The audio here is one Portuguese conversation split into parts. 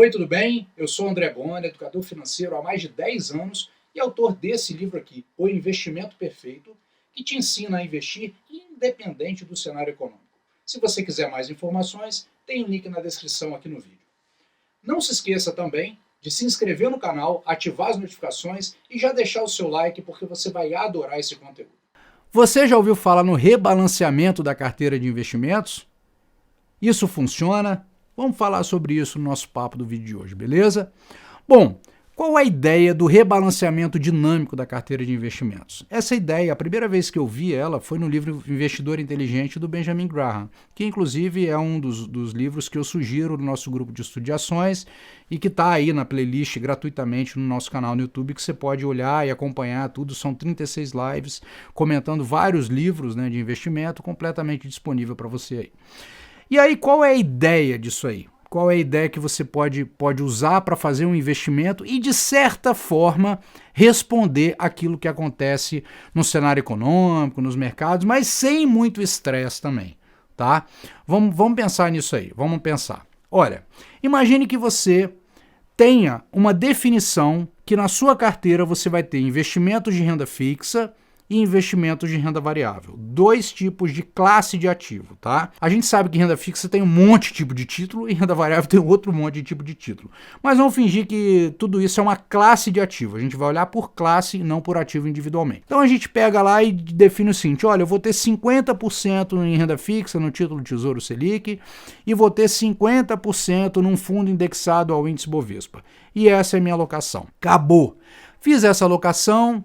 Oi, tudo bem? Eu sou André Bona, educador financeiro há mais de 10 anos e autor desse livro aqui, O Investimento Perfeito, que te ensina a investir independente do cenário econômico. Se você quiser mais informações, tem um link na descrição aqui no vídeo. Não se esqueça também de se inscrever no canal, ativar as notificações e já deixar o seu like porque você vai adorar esse conteúdo. Você já ouviu falar no rebalanceamento da carteira de investimentos? Isso funciona? Vamos falar sobre isso no nosso papo do vídeo de hoje, beleza? Bom, qual a ideia do rebalanceamento dinâmico da carteira de investimentos? Essa ideia, a primeira vez que eu vi ela foi no livro Investidor Inteligente do Benjamin Graham, que inclusive é um dos livros que eu sugiro no nosso grupo de estudo de ações e que está aí na playlist gratuitamente no nosso canal no YouTube, que você pode olhar e acompanhar tudo. São 36 lives comentando vários livros, né, de investimento, completamente disponível para você aí. E aí, qual é a ideia disso aí? Qual é a ideia que você pode usar para fazer um investimento e, de certa forma, responder aquilo que acontece no cenário econômico, nos mercados, mas sem muito estresse também, tá? Vamos pensar nisso aí, vamos pensar. Olha, imagine que você tenha uma definição que na sua carteira você vai ter investimentos de renda fixa e investimentos de renda variável. Dois tipos de classe de ativo, tá? A gente sabe que renda fixa tem um monte de tipo de título e renda variável tem outro monte de tipo de título. Mas vamos fingir que tudo isso é uma classe de ativo. A gente vai olhar por classe e não por ativo individualmente. Então a gente pega lá e define o seguinte: olha, eu vou ter 50% em renda fixa no título Tesouro Selic e vou ter 50% num fundo indexado ao índice Bovespa. E essa é a minha alocação. Acabou. Fiz essa alocação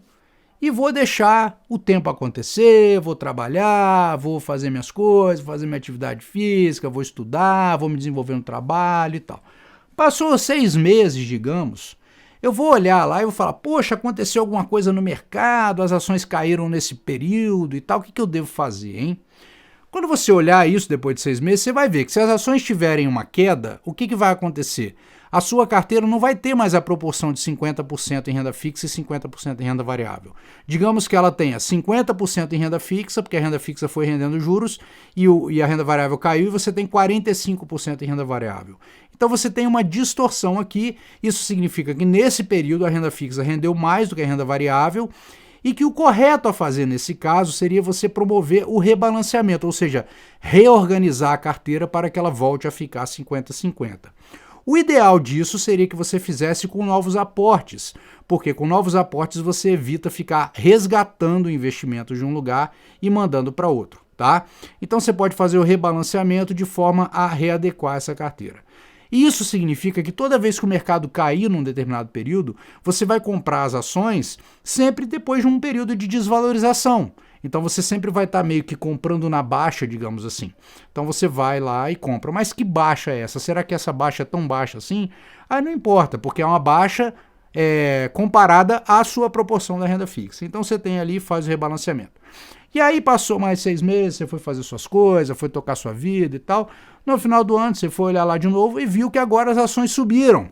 e vou deixar o tempo acontecer, vou trabalhar, vou fazer minhas coisas, vou fazer minha atividade física, vou estudar, vou me desenvolver no trabalho e tal. Passou 6 meses, digamos, eu vou olhar lá e vou falar, poxa, aconteceu alguma coisa no mercado, as ações caíram nesse período e tal, o que eu devo fazer, hein? Quando você olhar isso depois de 6 meses, você vai ver que se as ações tiverem uma queda, o que vai acontecer? A sua carteira não vai ter mais a proporção de 50% em renda fixa e 50% em renda variável. Digamos que ela tenha 50% em renda fixa, porque a renda fixa foi rendendo juros e a renda variável caiu, e você tem 45% em renda variável. Então você tem uma distorção aqui. Isso significa que nesse período a renda fixa rendeu mais do que a renda variável, e que o correto a fazer nesse caso seria você promover o rebalanceamento, ou seja, reorganizar a carteira para que ela volte a ficar 50-50. O ideal disso seria que você fizesse com novos aportes, porque com novos aportes você evita ficar resgatando o investimento de um lugar e mandando para outro, tá? Então você pode fazer o rebalanceamento de forma a readequar essa carteira. Isso significa que toda vez que o mercado cair num determinado período, você vai comprar as ações sempre depois de um período de desvalorização. Então você sempre vai estar meio que comprando na baixa, digamos assim. Então você vai lá e compra. Mas que baixa é essa? Será que essa baixa é tão baixa assim? Aí não importa, porque é uma baixa comparada à sua proporção da renda fixa. Então você tem ali e faz o rebalanceamento. E aí passou mais 6 meses, você foi fazer suas coisas, foi tocar sua vida e tal. No final do ano você foi olhar lá de novo e viu que agora as ações subiram.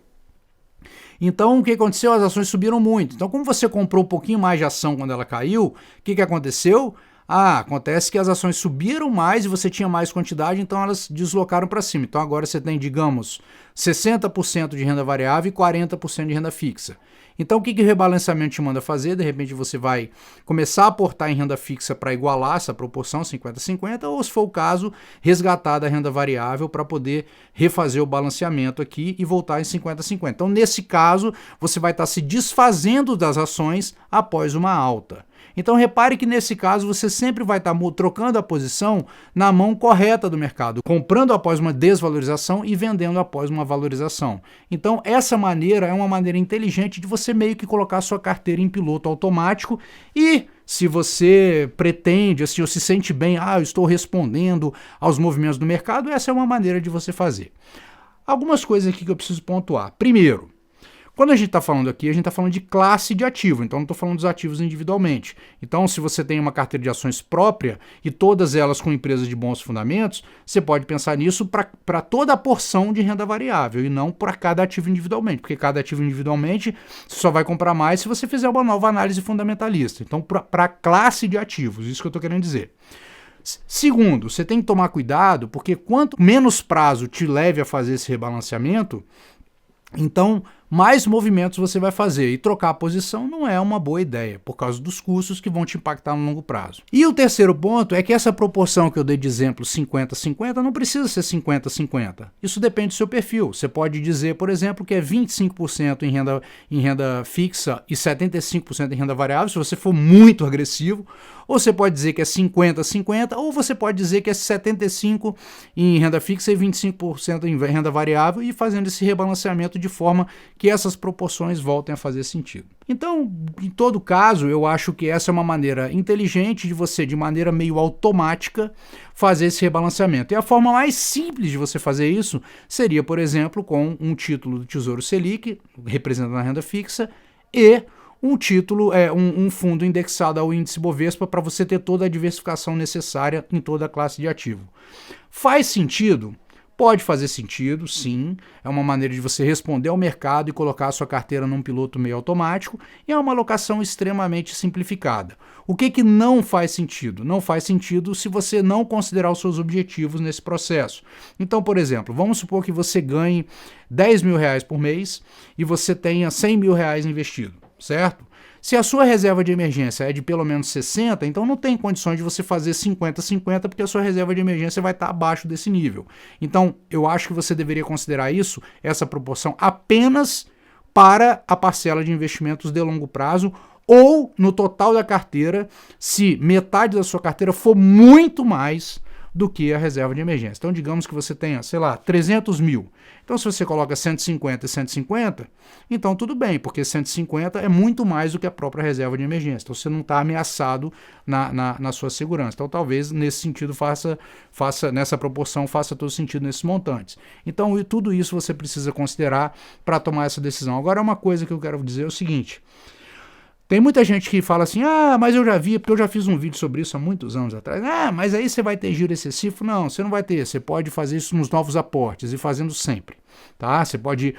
Então, o que aconteceu? As ações subiram muito. Então, como você comprou um pouquinho mais de ação quando ela caiu, o que aconteceu? Acontece que as ações subiram mais e você tinha mais quantidade, então elas deslocaram para cima. Então, agora você tem, digamos, 60% de renda variável e 40% de renda fixa. Então, o que o rebalanceamento te manda fazer? De repente, você vai começar a aportar em renda fixa para igualar essa proporção 50-50, ou, se for o caso, resgatar da renda variável para poder refazer o balanceamento aqui e voltar em 50-50. Então, nesse caso, você vai estar se desfazendo das ações após uma alta. Então repare que nesse caso você sempre vai estar trocando a posição na mão correta do mercado, comprando após uma desvalorização e vendendo após uma valorização. Então essa maneira é uma maneira inteligente de você meio que colocar a sua carteira em piloto automático e se você pretende, assim, ou se sente bem, eu estou respondendo aos movimentos do mercado, essa é uma maneira de você fazer. Algumas coisas aqui que eu preciso pontuar. Primeiro, quando a gente está falando aqui, a gente está falando de classe de ativo, então não estou falando dos ativos individualmente. Então, se você tem uma carteira de ações própria e todas elas com empresas de bons fundamentos, você pode pensar nisso para toda a porção de renda variável e não para cada ativo individualmente, porque cada ativo individualmente você só vai comprar mais se você fizer uma nova análise fundamentalista. Então, para a classe de ativos, isso que eu estou querendo dizer. Segundo, você tem que tomar cuidado, porque quanto menos prazo te leve a fazer esse rebalanceamento, Então, mais movimentos você vai fazer, e trocar a posição não é uma boa ideia, por causa dos custos que vão te impactar no longo prazo. E o terceiro ponto é que essa proporção que eu dei de exemplo 50-50 não precisa ser 50-50. Isso depende do seu perfil. Você pode dizer, por exemplo, que é 25% em renda fixa e 75% em renda variável, se você for muito agressivo, ou você pode dizer que é 50-50, ou você pode dizer que é 75% em renda fixa e 25% em renda variável, e fazendo esse rebalanceamento de forma que essas proporções voltem a fazer sentido. Então, em todo caso, eu acho que essa é uma maneira inteligente de você, de maneira meio automática, fazer esse rebalanceamento. E a forma mais simples de você fazer isso seria, por exemplo, com um título do Tesouro Selic, representando a renda fixa, e um título, um fundo indexado ao índice Bovespa, para você ter toda a diversificação necessária em toda a classe de ativo. Faz sentido? Pode fazer sentido, sim. É uma maneira de você responder ao mercado e colocar a sua carteira num piloto meio automático, e é uma alocação extremamente simplificada. O que não faz sentido? Não faz sentido se você não considerar os seus objetivos nesse processo. Então, por exemplo, vamos supor que você ganhe 10 mil reais por mês e você tenha 100 mil reais investido, certo? Se a sua reserva de emergência é de pelo menos 60, então não tem condições de você fazer 50-50, porque a sua reserva de emergência vai estar abaixo desse nível. Então, eu acho que você deveria considerar isso, essa proporção, apenas para a parcela de investimentos de longo prazo, ou no total da carteira, se metade da sua carteira for muito mais do que a reserva de emergência. Então, digamos que você tenha, sei lá, 300 mil. Então, se você coloca 150 e 150, então tudo bem, porque 150 é muito mais do que a própria reserva de emergência. Então, você não está ameaçado na sua segurança. Então, talvez, nesse sentido, nessa proporção, faça todo sentido nesses montantes. Então, tudo isso você precisa considerar para tomar essa decisão. Agora, uma coisa que eu quero dizer é o seguinte: tem muita gente que fala assim, mas eu já vi, porque eu já fiz um vídeo sobre isso há muitos anos atrás. Mas aí você vai ter giro excessivo? Não, você não vai ter. Você pode fazer isso nos novos aportes e fazendo sempre. Tá? Você pode,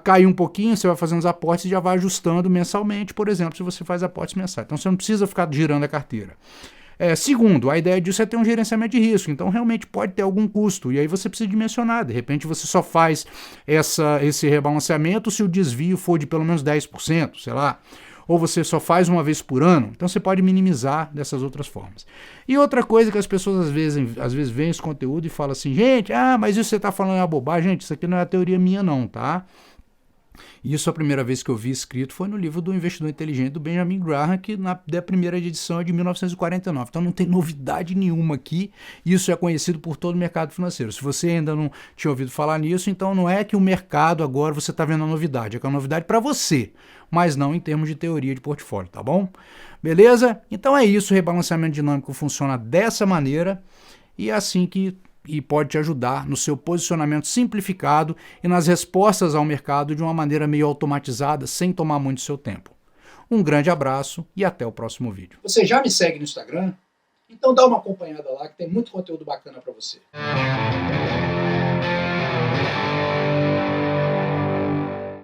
cair um pouquinho, você vai fazendo os aportes e já vai ajustando mensalmente, por exemplo, se você faz aportes mensais. Então você não precisa ficar girando a carteira. Segundo, a ideia disso é ter um gerenciamento de risco, então realmente pode ter algum custo, e aí você precisa dimensionar. De repente você só faz esse rebalanceamento se o desvio for de pelo menos 10%, sei lá. Ou você só faz uma vez por ano, então você pode minimizar dessas outras formas. E outra coisa que as pessoas às vezes veem esse conteúdo e falam assim, gente, mas isso que você está falando é uma bobagem. Gente, isso aqui não é a teoria minha não, tá? Isso a primeira vez que eu vi escrito foi no livro do Investidor Inteligente do Benjamin Graham, que da primeira edição é de 1949. Então não tem novidade nenhuma aqui, isso é conhecido por todo o mercado financeiro. Se você ainda não tinha ouvido falar nisso, então não é que o mercado agora você está vendo a novidade, é que é uma novidade para você, mas não em termos de teoria de portfólio, tá bom? Beleza? Então é isso, o rebalanceamento dinâmico funciona dessa maneira, e é assim que pode te ajudar no seu posicionamento simplificado e nas respostas ao mercado de uma maneira meio automatizada, sem tomar muito seu tempo. Um grande abraço e até o próximo vídeo. Você já me segue no Instagram? Então dá uma acompanhada lá que tem muito conteúdo bacana para você.